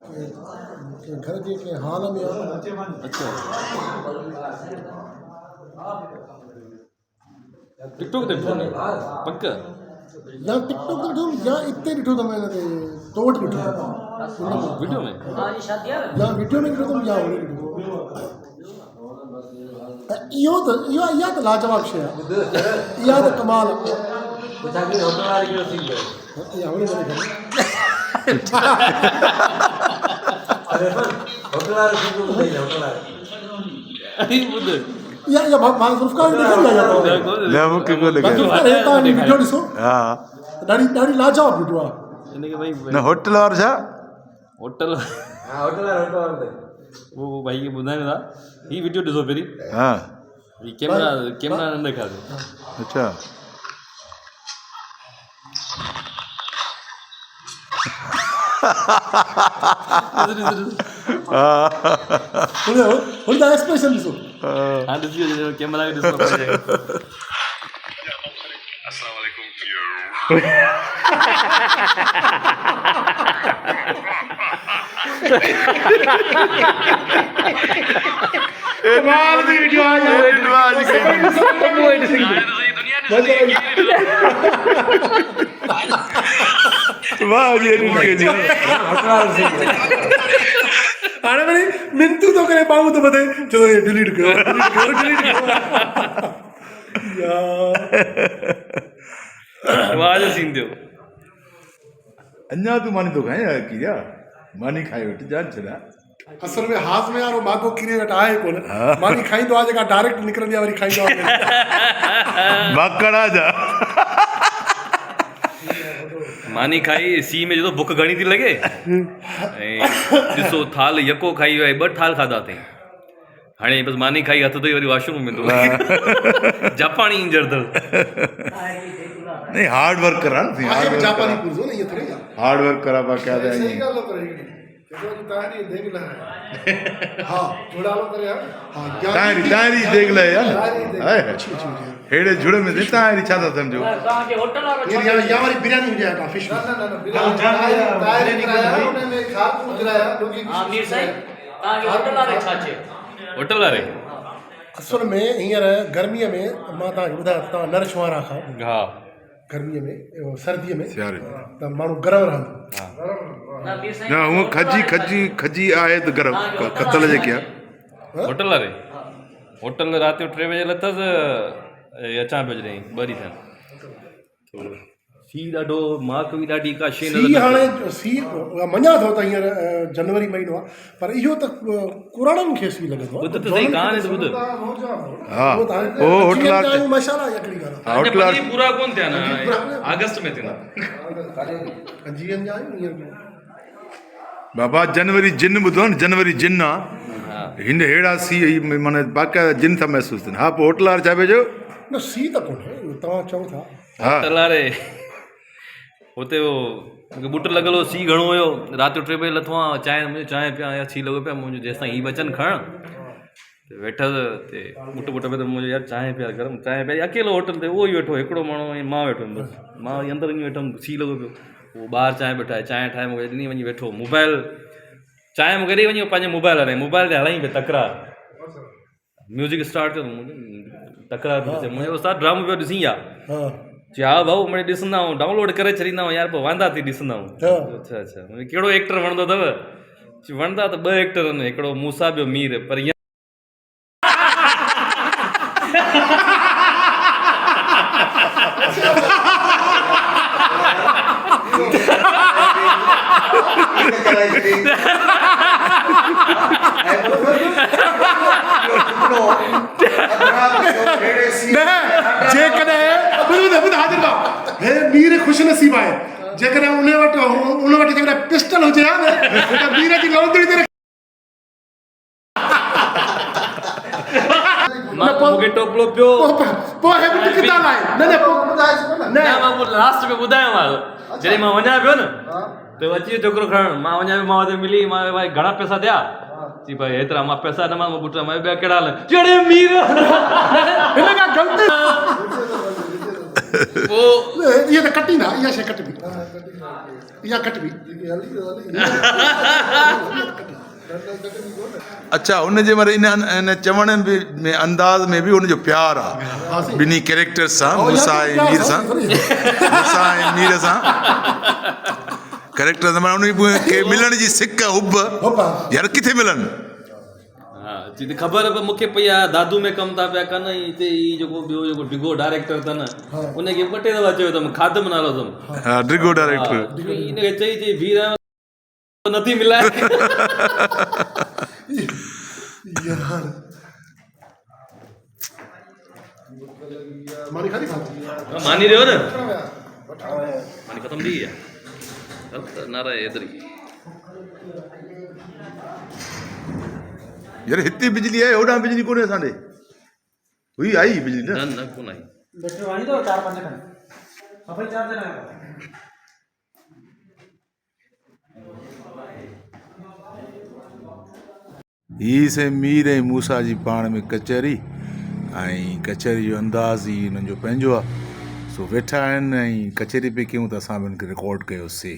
घर जे के हाल में अच्छा टिकटॉक ते ॾिठो न पक या टिकटॉक ते ॾिठो या इते ॾिठो त मैं तो वटि ॾिठो वीडियो में या वीडियो में ॾिठो या होॾे ॾिठो इहो इहा त लाजवाब शइ आहे इहा त कमाल आहे इहा होॾे वञी करे या मां ज़ुल्फ़कार ॾिठो न मूंखे कोन लॻे वीडियो ॾिसो हा ॾाढी लाजवाब वीडियो आहे इनके भाई न होटल वारो छा होटल वो भाई के ॿुधाइनि था ही वीडियो ॾिसो पहिरीं हा ही कैमरा न ॾेखारे अच्छा हुन जा एक्सप्रेशन ॾिसो हाँ ॾिसी वठो कैमरा खे ॾिसणो पवंदो कमाल दी वीडियो आ वाह जी हाणे वरी मिनतू थो करे माण्हू थो ॿुधे चलो हे डिलीट कयो वाह जो सीन थियो अञा तूं मानी थो खाए किरिया मानी खाई वठि जान छॾा असल में हाज़मे वारो मागो किरे वटि आहे कोन मानी खाईंदो आहे जेका डायरेक्ट निकिरंदी आहे वरी खाईंदो आहे माकड़ा जा मानी खाई सी में जो बुख घणी थी लॻे ऐं ॾिसो थाल यको खाई वियो आहे 2 थाल खाधा अथई हाणे बसि मानी खाई हथ धोई वरी वॉशरूम में वेंदो जापानी इंजरदड़ नहीं हार्ड वर्क करा जापानी पुरज़ो न इहो थोरी हार्ड वर्क करा बाक़ायदा सही ॻाल्हि करे तारी देख ले हां जोड़ालो करे हां तारी देख ले यार हेड़े जुड़े में तारी छा था समझो ताके होटल वारो या वाली बिरयानी हुजे का फिश न तारी उन में खा गुजराया लोगी हां मीर साईं ताके होटल वारे छा छे होटल वारे असल में हींअर गर्मीअ में मां तव्हांखे ॿुधायां तव्हां नर छुहारा खाओ हा गर्मीअ में सर्दीअ में सियारे त माण्हू गरम रहंदो ना मीर साईं न हूअं खजी आहे त गरम कतल जेके आहे होटल वारे होटल राति जो 3 बजे लथसि अचां पियो जॾहिं 2 ॾींहं थियनि सी ॾाढो माक बि ॾाढी का शइ सी हाणे सी मञा थो त हींअर जनवरी महीनो आहे पर इहो त कुराड़नि खे सी लॻंदो आहे ॿुध त सही कहाणी त ॿुध हा ओ होटल वारो मशाला हिकिड़ी ॻाल्हि होटल वारे पूरा कोन थिया न अगस्त में थियनि आहे जीअं जा हींअर बाबा जनवरी जिन ॿुधो न जनवरी जिन आहे हिन हेड़ा सी माना बाक़ाइदा जिन था महसूसु थियनि हा पोइ होटल वारो छा पियो न सी त कोन्हे तव्हां चओ था हा होटल वारे हुते हो मूंखे ॿुट लॻल हो सी घणो हुयो राति जो 3 बजे लथो आहियां चांहि पिया या सी लॻो पिया मुंहिंजो जेसिताईं हीअ बचनि खणण वेठसि ते ॿुट में त मुंहिंजो यार चांहि पिया गरम चांहि पिया अकेलो होटल ते उहो ई वेठो हिकिड़ो माण्हू ऐं मां वेठो हुयुमि बसि मां वरी अंदरि वञी वेठो हुउमि सी लॻो पियो उहो ॿाहिरि चांहि वेठो आहे चांहि ठाहे मूंखे ॾिनी वञी वेठो मोबाइल चांहि मूंखे ॾेई वञी पंहिंजे मोबाइल ते हलाईं पिया तकरार म्यूज़िक स्टार्ट कयो तकरार मुंहिंजो उस्ताद ड्रामो पियो ॾिसी आहे हा भाऊ मिड़ई ॾिसंदा आहियूं डाउनलोड करे छॾींदा आहियूं यार पोइ वांदा थी ॾिसंदा आहियूं अच्छा कहिड़ो एक्टर वणंदो अथव वणंदा त 2 एक्टर आहिनि हिकिड़ो मूसा ॿियो मीर पर मीर ख़ुशि नसीब आहे जेकॾहिं उन वटि जेकॾहिं पिस्टल हुजे हा न त मीर जी लौंदड़ी ते मूंखे टोपलो पियो पोइ किताब आहे न मां लास्ट में ॿुधायो जॾहिं मां वञा पियो न त अची वियो छोकिरो खणण मां वञा पियो मां हुते मिली मां भाई घणा पैसा थिया जी भाई हेतिरा मां पैसा न मां पुट मां ॿिया कहिड़ा हल जड़े मीर हिन खां ग़लती ये तो कटी ना ये से कट भी या कट भी अच्छा हुनजे वरी इन चवण में अंदाज़ में बि हुनजो प्यारु आहे ॿिन्ही कैरेक्टर्स सां मूसा ऐं मीर सां मूसा ऐं मीर सां कैरेक्टर उन खे मिलण जी सिक हुब यार किथे मिलनि हा जिते ख़बर पई मूंखे पई आहे दादू में कमु था पिया कनि ऐं हिते ई जेको ॿियो जेको डिगो डायरेक्टर अथनि उनखे ॿ टे दफ़ा चयो अथमि खादम नालो अथमि हा डिगो डायरेक्टर इनखे चई बीह रहियो नथी मिलाए यार मानी खाली खाती मानी रहियो न मानी ख़तम थी वई आहे नाराय एतिरी यार हिते बिजली आहे होॾां बिजली कोन्हे असांॾे हुई आई बिजली न न न कोन आई बैटरी वाणी तो 4-5 खन सभई चार्ज न ही से मीर ऐं मूसा जी पाण में कचहरी ऐं कचहरी जो अंदाज़ ई हिननि जो पंहिंजो आहे सो वेठा आहिनि ऐं कचहरी पे कयूं त असां बि हिनखे रिकॉर्ड कयोसीं